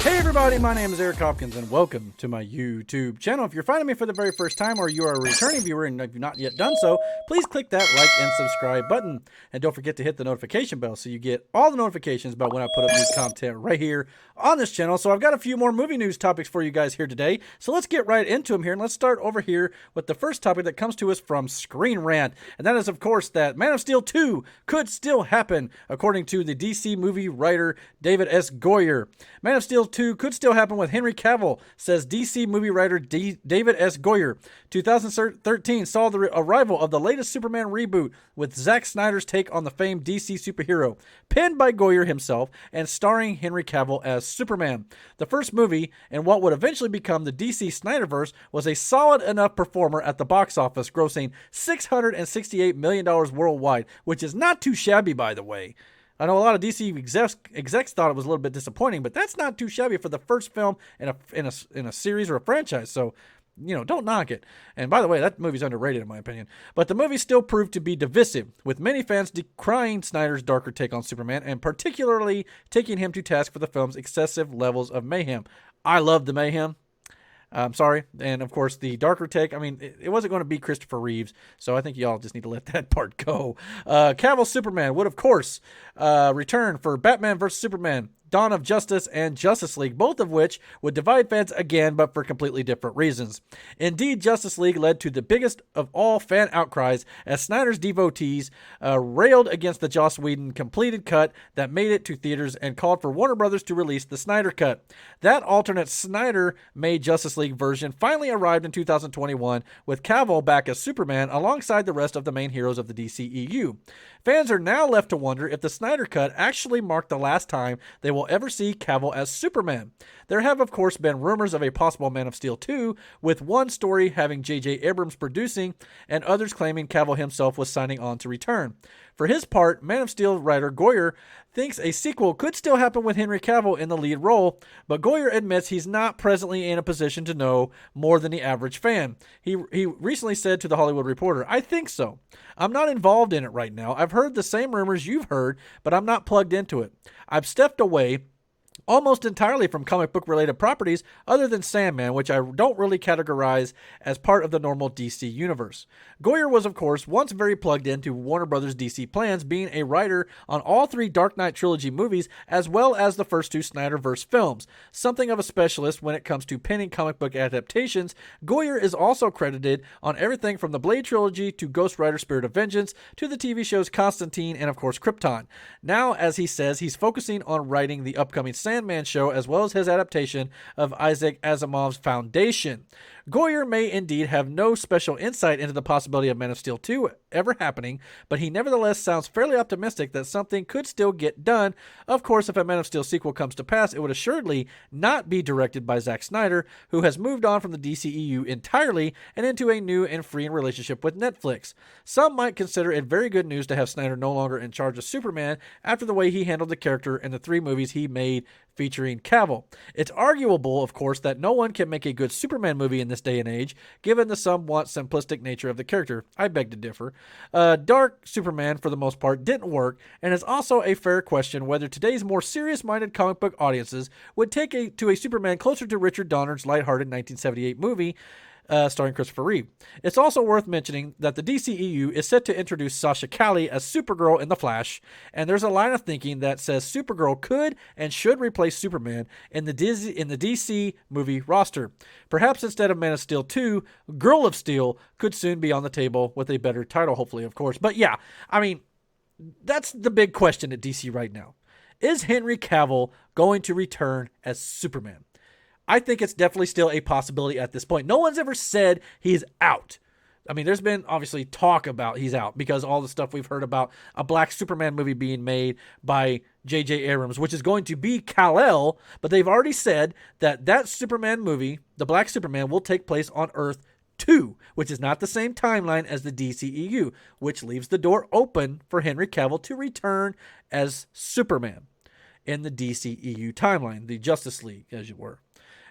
Hey everybody, my name is Eric Hopkins and welcome to my YouTube channel. If you're finding me for the very first time or you are a returning viewer and have not yet done so, please click that like and subscribe button. And don't forget to hit the notification bell so you get all the notifications about when I put up new content right here on this channel. So I've got a few more movie news topics for you guys here today. So let's get right into them here and let's start over here with the first topic that comes to us from Screen Rant. And that is, of course, that Man of Steel 2 could still happen, according to the DC movie writer David S. Goyer. Man of Steel 2 could still happen with Henry Cavill, says DC movie writer David S. Goyer. 2013 saw the arrival of the latest Superman reboot with Zack Snyder's take on the famed DC superhero, penned by Goyer himself and starring Henry Cavill as Superman. The first movie, in what would eventually become the DC Snyderverse, was a solid enough performer at the box office, grossing $668 million worldwide, which is not too shabby, by the way. I know a lot of DC execs thought it was a little bit disappointing, but that's not too shabby for the first film in a series or a franchise. So, you know, don't knock it. And by the way, that movie's underrated in my opinion. But the movie still proved to be divisive, with many fans decrying Snyder's darker take on Superman and particularly taking him to task for the film's excessive levels of mayhem. I love the mayhem. I'm sorry. And of course, the darker take, I mean, it wasn't going to be Christopher Reeves, so I think y'all just need to let that part go. Cavill's Superman would, of course, return for Batman vs. Superman, Dawn of Justice, and Justice League, both of which would divide fans again, but for completely different reasons. Indeed, Justice League led to the biggest of all fan outcries as Snyder's devotees railed against the Joss Whedon completed cut that made it to theaters and called for Warner Brothers to release the Snyder Cut. That alternate Snyder-made Justice League version finally arrived in 2021, with Cavill back as Superman alongside the rest of the main heroes of the DCEU. Fans are now left to wonder if the Snyder Cut actually marked the last time they will ever see Cavill as Superman. There have, of course, been rumors of a possible Man of Steel 2, with one story having J.J. Abrams producing and others claiming Cavill himself was signing on to return. For his part, Man of Steel writer Goyer thinks a sequel could still happen with Henry Cavill in the lead role, but Goyer admits he's not presently in a position to know more than the average fan. He recently said to The Hollywood Reporter, "I think so. I'm not involved in it right now. I've heard the same rumors you've heard, but I'm not plugged into it. I've stepped away almost entirely from comic book related properties other than Sandman, which I don't really categorize as part of the normal DC universe." Goyer was, of course, once very plugged into Warner Brothers' DC plans, being a writer on all three Dark Knight trilogy movies as well as the first two Snyderverse films. Something of a specialist when it comes to penning comic book adaptations, Goyer is also credited on everything from the Blade trilogy to Ghost Rider Spirit of Vengeance to the TV shows Constantine and, of course, Krypton. Now, as he says, he's focusing on writing the upcoming Sandman show as well as his adaptation of Isaac Asimov's Foundation. Goyer may indeed have no special insight into the possibility of Man of Steel 2 ever happening, but he nevertheless sounds fairly optimistic that something could still get done. Of course, if a Man of Steel sequel comes to pass, it would assuredly not be directed by Zack Snyder, who has moved on from the DCEU entirely and into a new and freeing relationship with Netflix. Some might consider it very good news to have Snyder no longer in charge of Superman after the way he handled the character in the three movies he made featuring Cavill. It's arguable, of course, that no one can make a good Superman movie in this day and age, given the somewhat simplistic nature of the character. I beg to differ. Dark Superman, for the most part, didn't work, and it's also a fair question whether today's more serious-minded comic book audiences would take to a Superman closer to Richard Donner's lighthearted 1978 movie, starring Christopher Reeve. It's also worth mentioning that the DCEU is set to introduce Sasha Calle as Supergirl in The Flash, and there's a line of thinking that says Supergirl could and should replace Superman in the DC movie roster. Perhaps instead of Man of Steel 2, Girl of Steel could soon be on the table with a better title, hopefully, of course. But yeah, I mean, that's the big question at DC right now. Is Henry Cavill going to return as Superman? I think it's definitely still a possibility at this point. No one's ever said he's out. I mean, there's been obviously talk about he's out because all the stuff we've heard about a Black Superman movie being made by J.J. Abrams, which is going to be Kal-El, but they've already said that Superman movie, the Black Superman, will take place on Earth 2, which is not the same timeline as the DCEU, which leaves the door open for Henry Cavill to return as Superman in the DCEU timeline, the Justice League, as you were.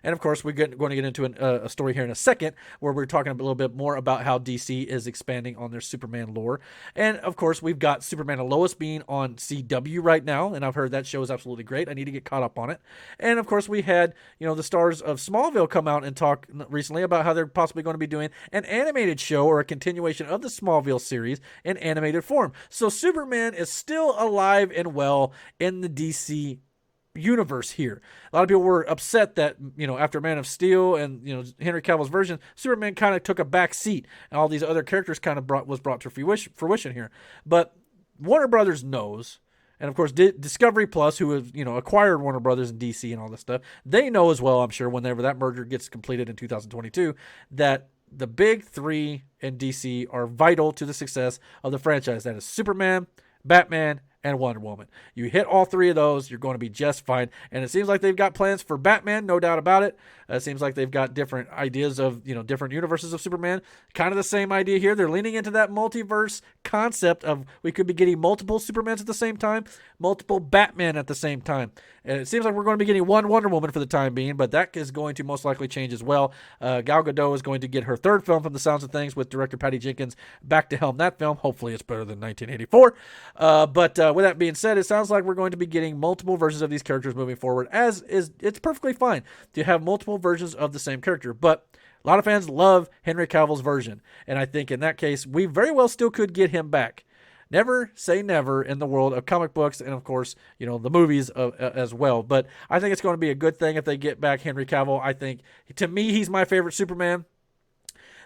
And of course, going to get into a story here in a second where we're talking a little bit more about how DC is expanding on their Superman lore. And of course, we've got Superman and Lois being on CW right now, and I've heard that show is absolutely great. I need to get caught up on it. And of course, we had, the stars of Smallville come out and talk recently about how they're possibly going to be doing an animated show or a continuation of the Smallville series in animated form. So Superman is still alive and well in the DC universe here. A lot of people were upset that, after Man of Steel and, Henry Cavill's version, Superman kind of took a back seat and all these other characters kind of was brought to fruition here. But Warner Brothers knows, and of course Discovery Plus, who have, acquired Warner Brothers and DC and all this stuff, they know as well, I'm sure, whenever that merger gets completed in 2022, that the big three in DC are vital to the success of the franchise. That is Superman, Batman, and Wonder Woman. You hit all three of those, you're going to be just fine. And it seems like they've got plans for Batman, no doubt about it. It seems like they've got different ideas of, different universes of Superman. Kind of the same idea here. They're leaning into that multiverse concept of we could be getting multiple Supermans at the same time, multiple Batman at the same time. And it seems like we're going to be getting one Wonder Woman for the time being, but that is going to most likely change as well. Gal Gadot is going to get her third film from the sounds of things, with director Patty Jenkins back to helm that film. Hopefully it's better than 1984. But with that being said, it sounds like we're going to be getting multiple versions of these characters moving forward, it's perfectly fine to have multiple versions of the same character. But a lot of fans love Henry Cavill's version, and I think in that case, we very well still could get him back. Never say never in the world of comic books and, of course, the movies as well. But I think it's going to be a good thing if they get back Henry Cavill. I think, to me, he's my favorite Superman.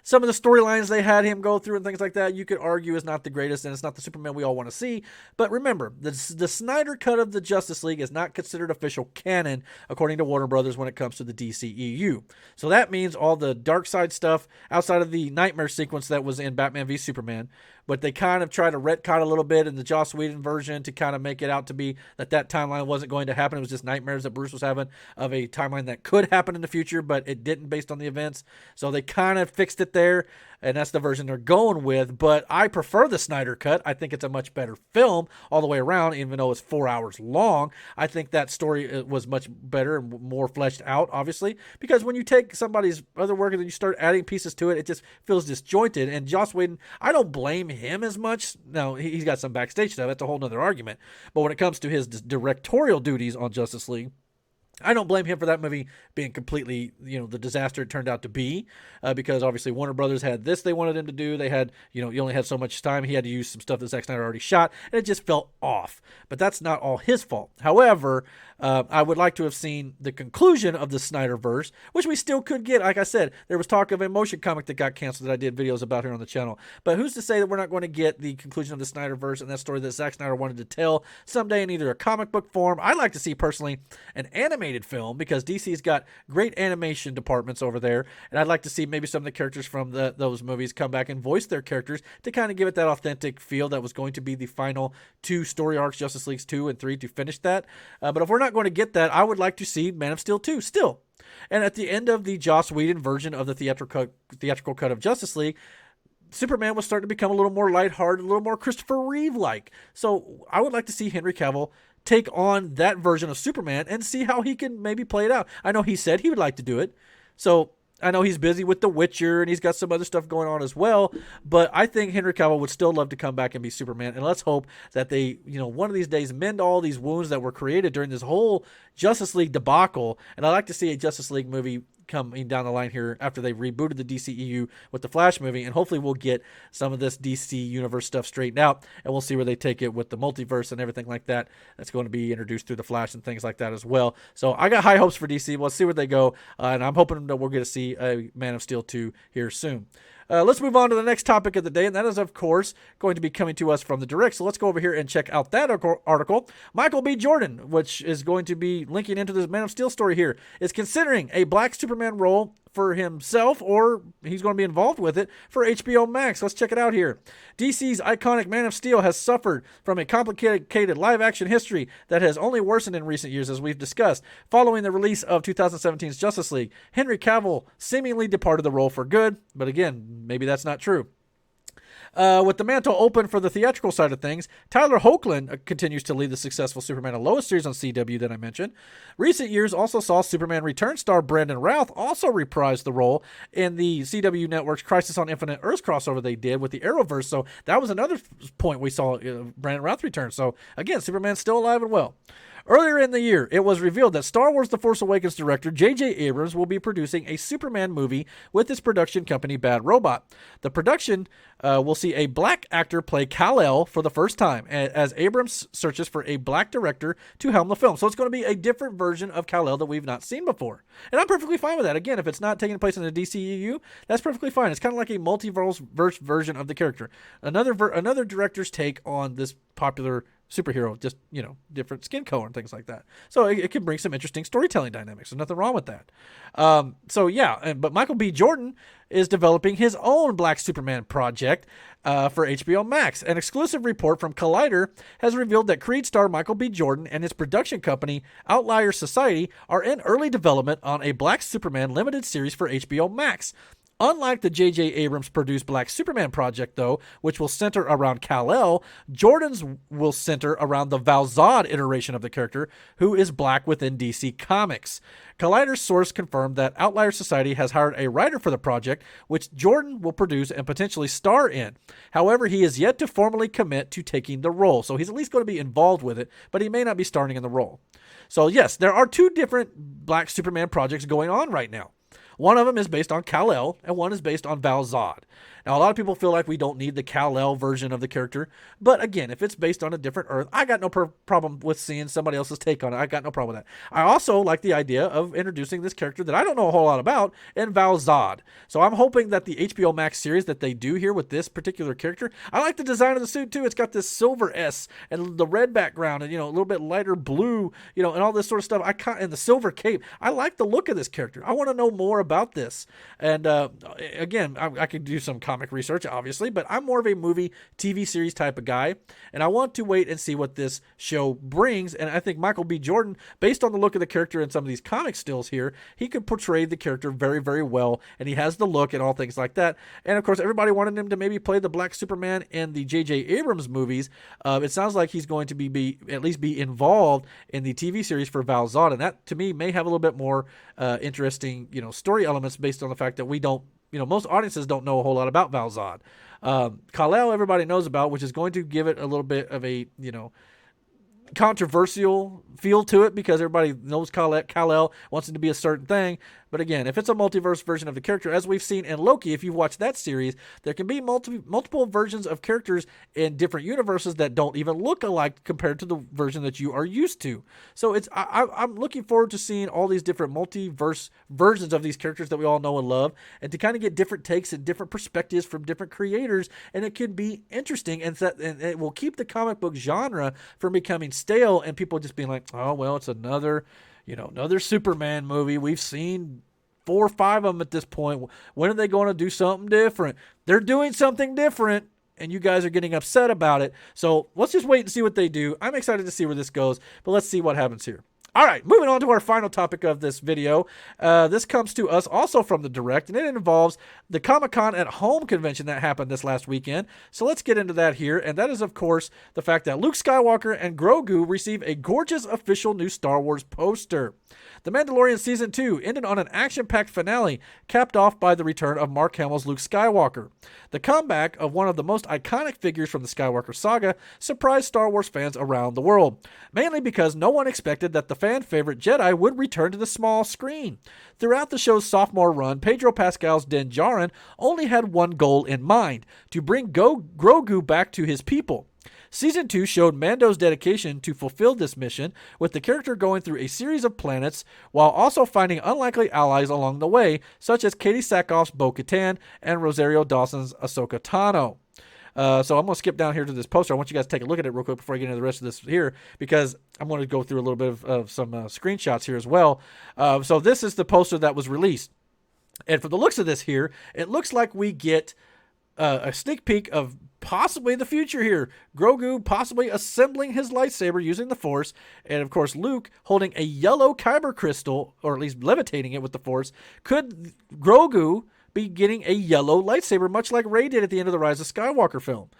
Some of the storylines they had him go through and things like that, you could argue is not the greatest, and it's not the Superman we all want to see. But remember, the Snyder Cut of the Justice League is not considered official canon, according to Warner Brothers, when it comes to the DCEU. So that means all the dark side stuff outside of the nightmare sequence that was in Batman v Superman, but they kind of try to retcon a little bit in the Joss Whedon version to kind of make it out to be that timeline wasn't going to happen. It was just nightmares that Bruce was having of a timeline that could happen in the future, but it didn't based on the events. So they kind of fixed it there, and that's the version they're going with. But I prefer the Snyder Cut. I think it's a much better film all the way around, even though it's 4 hours long. I think that story was much better and more fleshed out, obviously, because when you take somebody's other work and then you start adding pieces to it, it just feels disjointed. And Joss Whedon, I don't blame him as much. Now, he's got some backstage stuff. That's a whole nother argument. But when it comes to his directorial duties on Justice League, I don't blame him for that movie being completely, the disaster it turned out to be, because obviously Warner Brothers had this they wanted him to do. They had, you only had so much time. He had to use some stuff that Zack Snyder already shot, and it just felt off. But that's not all his fault. However, I would like to have seen the conclusion of the Snyderverse, which we still could get. Like I said, there was talk of a motion comic that got canceled that I did videos about here on the channel. But who's to say that we're not going to get the conclusion of the Snyderverse and that story that Zack Snyder wanted to tell someday in either a comic book form? I'd like to see, personally, an animated film, because DC's got great animation departments over there, and I'd like to see maybe some of the characters from those movies come back and voice their characters to kind of give it that authentic feel that was going to be the final two story arcs, Justice League 2 and 3, to finish that. But if we're not going to get that, I would like to see Man of Steel 2 still. And at the end of the Joss Whedon version of the theatrical cut of Justice League, Superman was starting to become a little more lighthearted, a little more Christopher Reeve-like. So I would like to see Henry Cavill take on that version of Superman and see how he can maybe play it out. I know he said he would like to do it. So I know he's busy with The Witcher and he's got some other stuff going on as well, but I think Henry Cavill would still love to come back and be Superman. And let's hope that they, one of these days mend all these wounds that were created during this whole Justice League debacle. And I'd like to see a Justice League movie coming down the line here after they rebooted the DCEU with the Flash movie, and hopefully we'll get some of this DC universe stuff straightened out, and we'll see where they take it with the multiverse and everything like that that's going to be introduced through the Flash and things like that as well. So I got high hopes for DC. We'll see where they go, and I'm hoping that we're going to see a Man of Steel 2 here soon. Let's move on to the next topic of the day, and that is, of course, going to be coming to us from the Direct. So let's go over here and check out that article. Michael B. Jordan, which is going to be linking into this Man of Steel story here, is considering a Black Superman role for himself, or he's going to be involved with it for HBO Max. Let's check it out here. DC's iconic Man of Steel has suffered from a complicated live-action history that has only worsened in recent years, as we've discussed. Following the release of 2017's Justice League, Henry Cavill seemingly departed the role for good, but again, maybe that's not true. With the mantle open for the theatrical side of things, Tyler Hoechlin continues to lead the successful Superman and Lois series on CW that I mentioned. Recent years also saw Superman Return star Brandon Routh also reprise the role in the CW Network's Crisis on Infinite Earths crossover they did with the Arrowverse. So that was another point we saw Brandon Routh return. So again, Superman's still alive and well. Earlier in the year, it was revealed that Star Wars The Force Awakens director J.J. Abrams will be producing a Superman movie with his production company Bad Robot. The production will see a black actor play Kal-El for the first time, as Abrams searches for a black director to helm the film. So it's going to be a different version of Kal-El that we've not seen before. And I'm perfectly fine with that. Again, if it's not taking place in the DCEU, that's perfectly fine. It's kind of like a multiverse version of the character. Another director's take on this popular superhero, just, different skin color and things like that. So it can bring some interesting storytelling dynamics. There's nothing wrong with that. But Michael B. Jordan is developing his own Black Superman project for HBOMax. An exclusive report from Collider has revealed that Creed star Michael B. Jordan and his production company, Outlier Society, are in early development on a Black Superman limited series for HBOMax. Unlike the J.J. Abrams-produced Black Superman project, though, which will center around Kal-El, Jordan's will center around the Val-Zod iteration of the character, who is black within DC Comics. Collider's source confirmed that Outlier Society has hired a writer for the project, which Jordan will produce and potentially star in. However, he is yet to formally commit to taking the role, so he's at least going to be involved with it, but he may not be starring in the role. So yes, there are two different Black Superman projects going on right now. One of them is based on Kal-El, and one is based on Val-Zod. Now, a lot of people feel like we don't need the Kal-El version of the character, but again, if it's based on a different Earth, I got no problem with seeing somebody else's take on it. I got no problem with that. I also like the idea of introducing this character that I don't know a whole lot about in Val-Zod. So I'm hoping that the HBO Max series that they do here with this particular character, I like the design of the suit too. It's got this silver S and the red background and, a little bit lighter blue, and all this sort of stuff. And the silver cape. I like the look of this character. I want to know more about this. And again, I could do some comic research, obviously, but I'm more of a movie, TV series type of guy, and I want to wait and see what this show brings. And I think Michael B. Jordan, based on the look of the character and some of these comic stills here, he could portray the character very, very well, and he has the look and all things like that. And of course, everybody wanted him to maybe play the Black Superman in the J.J. Abrams movies. It sounds like he's going to be at least be involved in the TV series for Val-Zod, and that to me may have a little bit more interesting, story elements based on the fact that we don't, most audiences don't know a whole lot about Val-Zod. Kal-El, everybody knows about, which is going to give it a little bit of a, controversial feel to it because everybody knows Kal-El wants it to be a certain thing. But again, if it's a multiverse version of the character, as we've seen in Loki, if you've watched that series, there can be multiple versions of characters in different universes that don't even look alike compared to the version that you are used to. So I'm looking forward to seeing all these different multiverse versions of these characters that we all know and love, and to kind of get different takes and different perspectives from different creators, and it could be interesting, and it will keep the comic book genre from becoming stale and people just being like, oh, well, it's another Superman movie. We've seen 4 or 5 of them at this point. When are they going to do something different? They're doing something different, and you guys are getting upset about it. So let's just wait and see what they do. I'm excited to see where this goes, but let's see what happens here. All right, moving on to our final topic of this video. This comes to us also from the Direct, and it involves the Comic-Con at Home convention that happened this last weekend. So let's get into that here, and that is, of course, the fact that Luke Skywalker and Grogu receive a gorgeous official new Star Wars poster. The Mandalorian Season 2 ended on an action-packed finale, capped off by the return of Mark Hamill's Luke Skywalker. The comeback of one of the most iconic figures from the Skywalker saga surprised Star Wars fans around the world, mainly because no one expected that the fan favorite Jedi would return to the small screen. Throughout the show's sophomore run, Pedro Pascal's Din Djarin only had one goal in mind: to bring Grogu back to his people. Season 2 showed Mando's dedication to fulfill this mission, with the character going through a series of planets while also finding unlikely allies along the way, such as Katie Sackhoff's Bo-Katan and Rosario Dawson's Ahsoka Tano. So I'm going to skip down here to this poster. I want you guys to take a look at it real quick before I get into the rest of this here, because I'm going to go through a little bit of some screenshots here as well. So this is the poster that was released. And from the looks of this here, it looks like we get a sneak peek of possibly the future here. Grogu possibly assembling his lightsaber using the Force, and of course Luke holding a yellow kyber crystal, or at least levitating it with the Force. Could Grogu be getting a yellow lightsaber, much like Rey did at the end of the Rise of Skywalker film.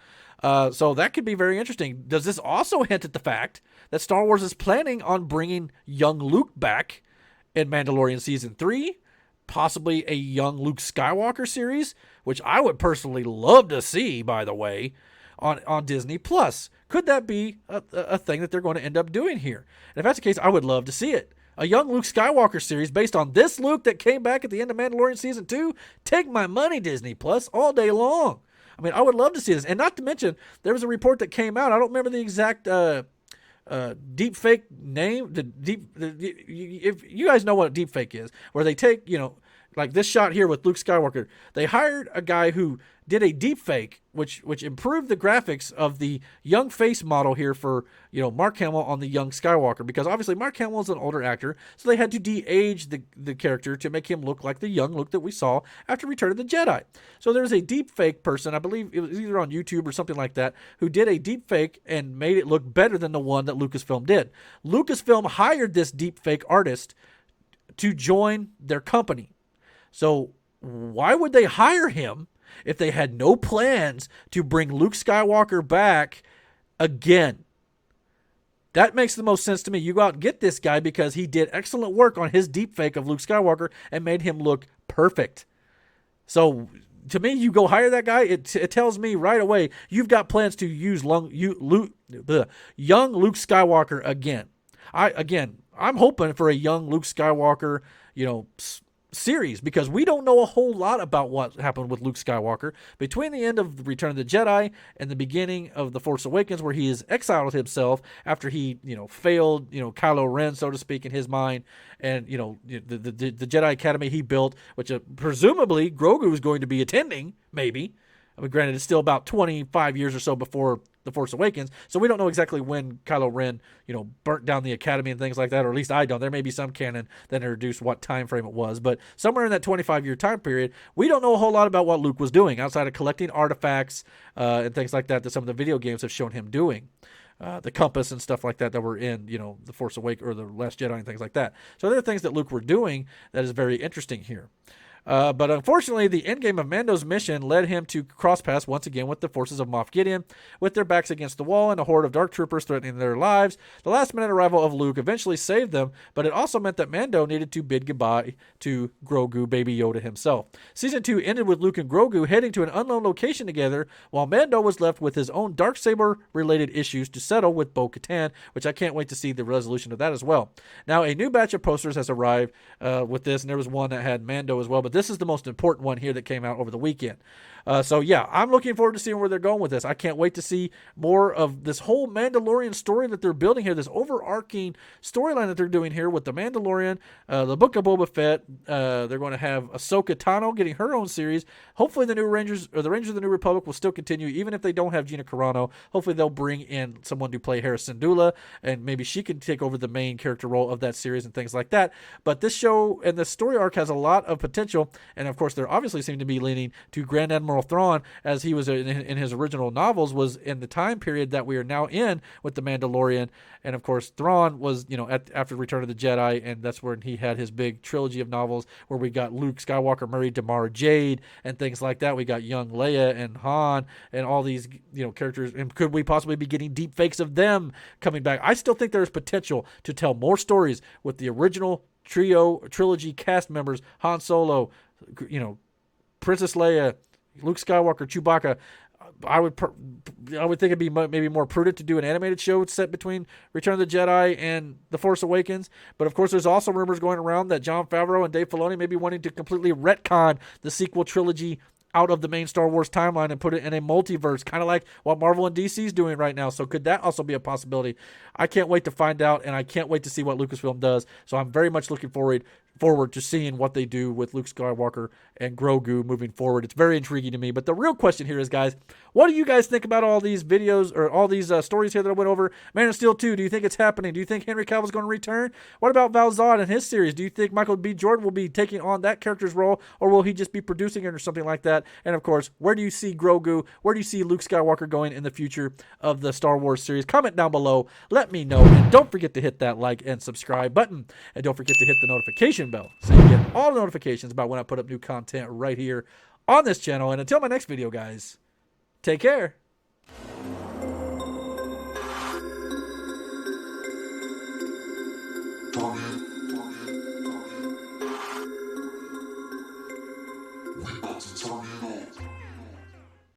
So that could be very interesting. Does this also hint at the fact that Star Wars is planning on bringing young Luke back in Mandalorian Season 3? Possibly a young Luke Skywalker series, which I would personally love to see, by the way, on Disney+. Could that be a thing that they're going to end up doing here? And if that's the case, I would love to see it. A young Luke Skywalker series based on this Luke that came back at the end of Mandalorian Season 2? Take my money, Disney+, all day long. I mean, I would love to see this. And not to mention, there was a report that came out. I don't remember the exact deep fake name. If you guys know what a deep fake is, where they take, like this shot here with Luke Skywalker, they hired a guy who did a deep fake, which improved the graphics of the young face model here for, Mark Hamill on the young Skywalker, because obviously Mark Hamill is an older actor, so they had to de-age the character to make him look like the young Luke that we saw after Return of the Jedi. So there's a deep fake person, I believe it was either on YouTube or something like that, who did a deep fake and made it look better than the one that Lucasfilm did. Lucasfilm hired this deep fake artist to join their company. So why would they hire him if they had no plans to bring Luke Skywalker back again? That makes the most sense to me. You go out and get this guy because he did excellent work on his deepfake of Luke Skywalker and made him look perfect. So to me, you go hire that guy, it tells me right away you've got plans to use young Luke Skywalker again. I'm hoping for a young Luke Skywalker, series, because we don't know a whole lot about what happened with Luke Skywalker between the end of Return of the Jedi and the beginning of The Force Awakens, where he has exiled himself after he, failed, Kylo Ren, so to speak, in his mind, and, the Jedi Academy he built, which presumably Grogu is going to be attending, maybe. I mean, granted, it's still about 25 years or so before The Force Awakens, so we don't know exactly when Kylo Ren, burnt down the Academy and things like that, or at least I don't. There may be some canon that introduced what time frame it was, but somewhere in that 25-year time period, we don't know a whole lot about what Luke was doing outside of collecting artifacts and things like that some of the video games have shown him doing. The compass and stuff like that were in, The Force Awakens or The Last Jedi and things like that. So there are things that Luke were doing that is very interesting here. But unfortunately, the endgame of Mando's mission led him to cross paths once again with the forces of Moff Gideon, with their backs against the wall and a horde of dark troopers threatening their lives. The last-minute arrival of Luke eventually saved them, but it also meant that Mando needed to bid goodbye to Grogu, Baby Yoda himself. Season 2 ended with Luke and Grogu heading to an unknown location together, while Mando was left with his own Darksaber-related issues to settle with Bo-Katan, which I can't wait to see the resolution of that as well. Now, a new batch of posters has arrived with this, and there was one that had Mando as well, but this is the most important one here that came out over the weekend. So yeah, I'm looking forward to seeing where they're going with this. I can't wait to see more of this whole Mandalorian story that they're building here, this overarching storyline that they're doing here with the Mandalorian, the Book of Boba Fett. They're going to have Ahsoka Tano getting her own series. Hopefully the new Rangers, or the Rangers of the New Republic, will still continue, even if they don't have Gina Carano. Hopefully they'll bring in someone to play Hera Syndulla, and maybe she can take over the main character role of that series and things like that. But this show and the story arc has a lot of potential, and of course they're obviously seem to be leaning to Grand Admiral Thrawn, as he was in his original novels, was in the time period that we are now in with the Mandalorian. And of course Thrawn was, after Return of the Jedi, and that's when he had his big trilogy of novels where we got Luke Skywalker married to Mara Jade and things like that. We got young Leia and Han and all these, characters. And could we possibly be getting deep fakes of them coming back? I still think there's potential to tell more stories with the original trilogy cast members, Han Solo, Princess Leia, Luke Skywalker, Chewbacca. I would think it'd be maybe more prudent to do an animated show set between Return of the Jedi and The Force Awakens. But of course, there's also rumors going around that Jon Favreau and Dave Filoni may be wanting to completely retcon the sequel trilogy out of the main Star Wars timeline and put it in a multiverse, kind of like what Marvel and DC is doing right now. So could that also be a possibility? I can't wait to find out, and I can't wait to see what Lucasfilm does. So I'm very much looking forward to seeing what they do with Luke Skywalker and Grogu moving forward. It's very intriguing to me. But the real question here is, guys, what do you guys think about all these videos or all these stories here that I went over? Man of Steel 2, do you think it's happening? Do you think Henry Cavill's going to return? What about Val-Zod and his series? Do you think Michael B. Jordan will be taking on that character's role, or will he just be producing it or something like that? And of course, where do you see Grogu? Where do you see Luke Skywalker going in the future of the Star Wars series? Comment down below. Let me know. And don't forget to hit that like and subscribe button. And don't forget to hit the notification notification bell so you get all the notifications about when I put up new content right here on this channel. And until my next video, guys, take care. We about to turn